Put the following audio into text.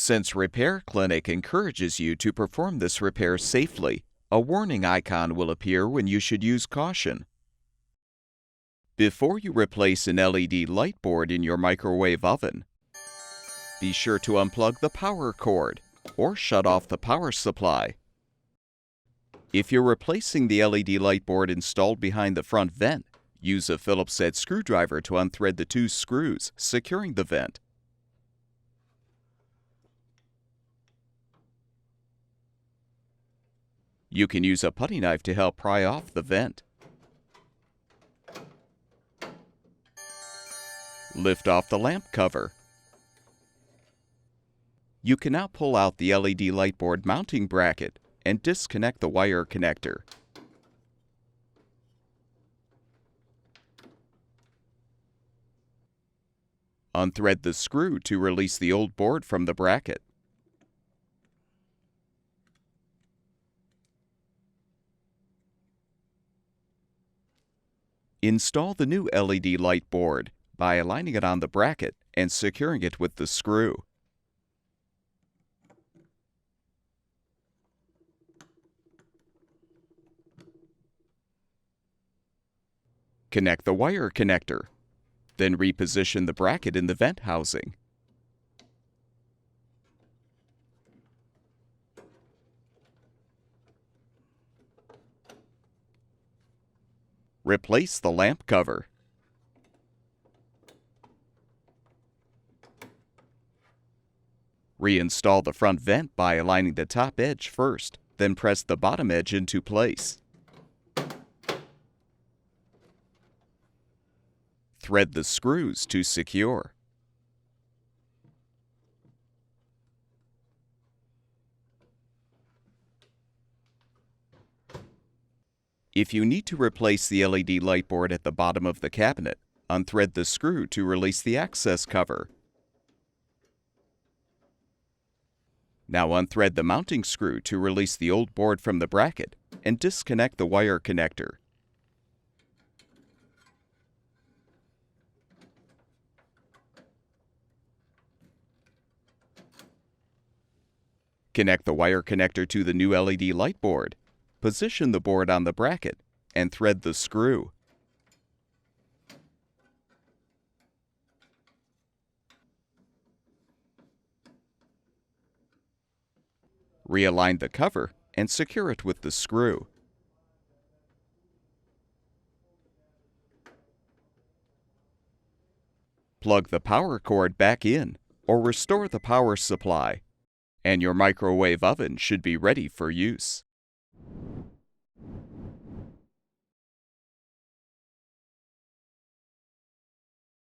Since Repair Clinic encourages you to perform this repair safely, a warning icon will appear when you should use caution. Before you replace an LED light board in your microwave oven, be sure to unplug the power cord or shut off the power supply. If you're replacing the LED light board installed behind the front vent, use a Phillips head screwdriver to unthread the two screws securing the vent. You can use a putty knife to help pry off the vent. Lift off the lamp cover. You can now pull out the LED light board mounting bracket and disconnect the wire connector. Unthread the screw to release the old board from the bracket. Install the new LED light board by aligning it on the bracket and securing it with the screw. Connect the wire connector. Then reposition the bracket in the vent housing. Replace the lamp cover. Reinstall the front vent by aligning the top edge first, then press the bottom edge into place. Thread the screws to secure. If you need to replace the LED light board at the bottom of the cabinet, unthread the screw to release the access cover. Now unthread the mounting screw to release the old board from the bracket and disconnect the wire connector. Connect the wire connector to the new LED light board. Position the board on the bracket and thread the screw. Realign the cover and secure it with the screw. Plug the power cord back in or restore the power supply, and your microwave oven should be ready for use.